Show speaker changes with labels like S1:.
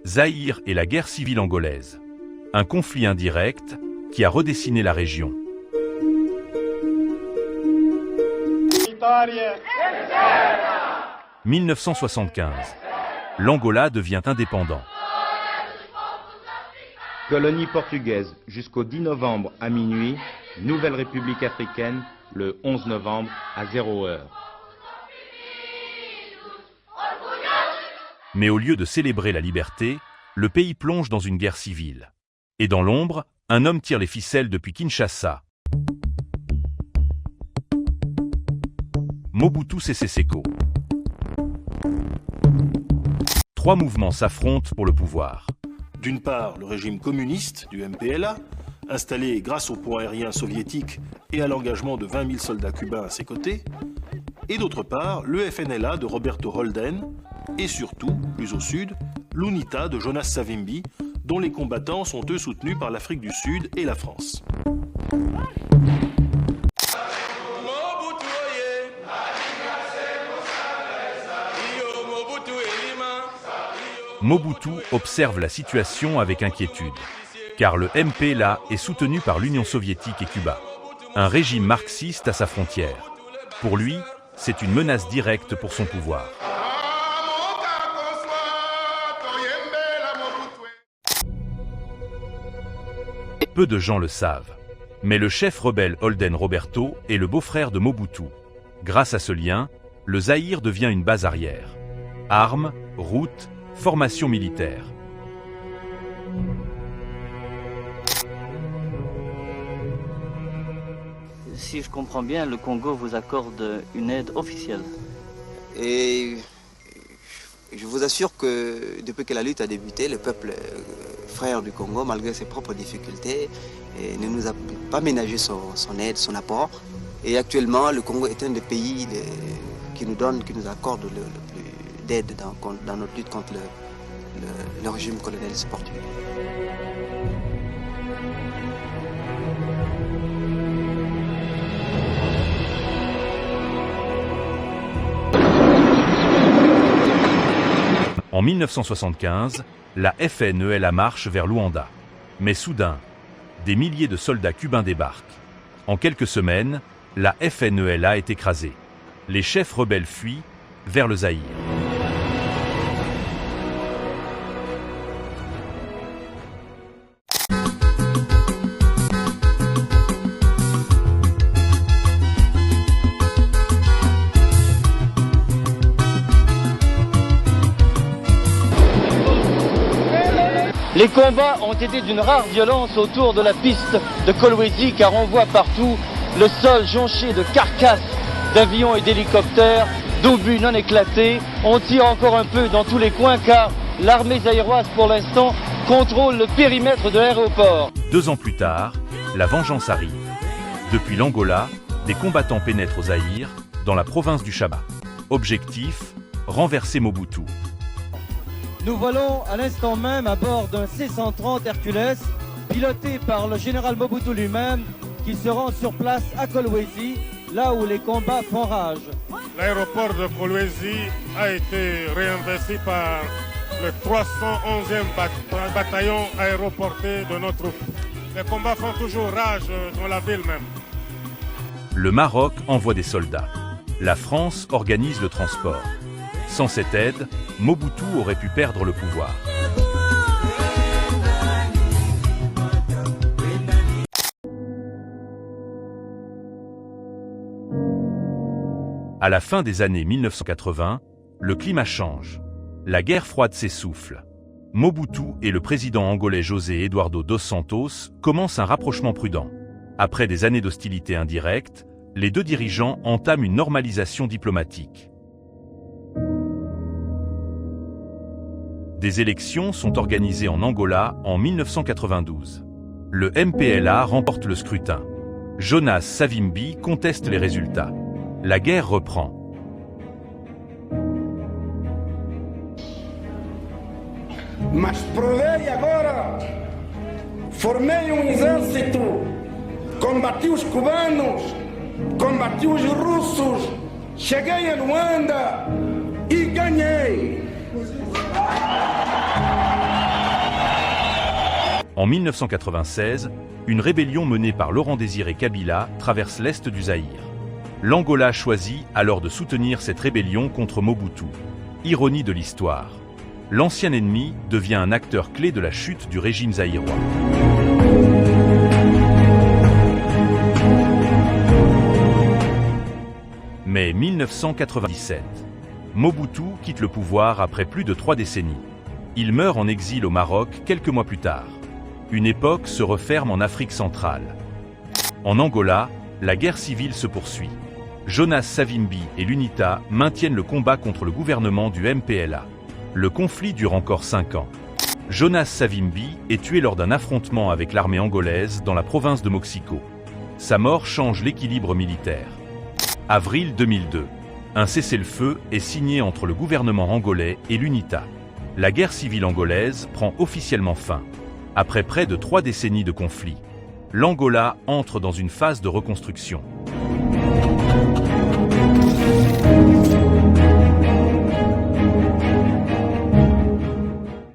S1: Zaïre et la guerre civile angolaise. Un conflit indirect qui a redessiné la région. « 1975. L'Angola devient indépendant.
S2: Colonie portugaise jusqu'au 10 novembre à minuit, nouvelle République africaine le 11 novembre à 0 heure.
S1: Mais au lieu de célébrer la liberté, le pays plonge dans une guerre civile. Et dans l'ombre, un homme tire les ficelles depuis Kinshasa. Mobutu Sese Seko. Trois mouvements s'affrontent pour le pouvoir.
S3: D'une part, le régime communiste du MPLA, installé grâce au pont aérien soviétique et à l'engagement de 20 000 soldats cubains à ses côtés. Et d'autre part, le FNLA de Roberto Holden, et surtout, plus au sud, l'UNITA de Jonas Savimbi, dont les combattants sont eux soutenus par l'Afrique du Sud et la France.
S1: Mobutu observe la situation avec inquiétude, car le MPLA est soutenu par l'Union soviétique et Cuba, un régime marxiste à sa frontière. Pour lui, c'est une menace directe pour son pouvoir. Peu de gens le savent, mais le chef rebelle Holden Roberto est le beau-frère de Mobutu. Grâce à ce lien, le Zaïre devient une base arrière. Armes, routes, formation militaire.
S4: Si je comprends bien, le Congo vous accorde une aide officielle.
S5: Et je vous assure que depuis que la lutte a débuté, le peuple frère du Congo, malgré ses propres difficultés, ne nous a pas ménagé son aide, son apport. Et actuellement, le Congo est un des pays qui nous accorde le plus d'aide dans notre lutte contre le régime colonialiste portugais.
S1: En 1975, la FNLA marche vers Luanda. Mais soudain, des milliers de soldats cubains débarquent. En quelques semaines, la FNLA est écrasée. Les chefs rebelles fuient vers le Zaïre.
S4: Les combats ont été d'une rare violence autour de la piste de Kolwezi, car on voit partout le sol jonché de carcasses d'avions et d'hélicoptères, d'obus non éclatés. On tire encore un peu dans tous les coins car l'armée zaïroise pour l'instant contrôle le périmètre de l'aéroport.
S1: 2 ans plus tard, la vengeance arrive. Depuis l'Angola, des combattants pénètrent au Zaïre, dans la province du Chaba. Objectif, renverser Mobutu.
S6: Nous volons à l'instant même à bord d'un C-130 Hercules, piloté par le général Mobutu lui-même, qui se rend sur place à Kolwezi, là où les combats font rage.
S7: L'aéroport de Kolwezi a été réinvesti par le 311e bataillon aéroporté de notre troupe. Les combats font toujours rage dans la ville même.
S1: Le Maroc envoie des soldats. La France organise le transport. Sans cette aide, Mobutu aurait pu perdre le pouvoir. À la fin des années 1980, le climat change. La guerre froide s'essouffle. Mobutu et le président angolais José Eduardo dos Santos commencent un rapprochement prudent. Après des années d'hostilité indirecte, les deux dirigeants entament une normalisation diplomatique. Des élections sont organisées en Angola en 1992. Le MPLA remporte le scrutin. Jonas Savimbi conteste les résultats. La guerre reprend.
S8: Mas provei agora, formei exército, combati os cubanos, combati os russos, cheguei a Luanda e ganhei.
S1: En 1996, une rébellion menée par Laurent-Désiré Kabila traverse l'est du Zaïre. L'Angola choisit alors de soutenir cette rébellion contre Mobutu. Ironie de l'histoire. L'ancien ennemi devient un acteur clé de la chute du régime zaïrois. Mai 1997. Mobutu quitte le pouvoir après plus de 3 décennies. Il meurt en exil au Maroc quelques mois plus tard. Une époque se referme en Afrique centrale. En Angola, la guerre civile se poursuit. Jonas Savimbi et l'UNITA maintiennent le combat contre le gouvernement du MPLA. Le conflit dure encore 5 ans. Jonas Savimbi est tué lors d'un affrontement avec l'armée angolaise dans la province de Moxico. Sa mort change l'équilibre militaire. Avril 2002. Un cessez-le-feu est signé entre le gouvernement angolais et l'UNITA. La guerre civile angolaise prend officiellement fin. Après près de 3 décennies de conflit, l'Angola entre dans une phase de reconstruction.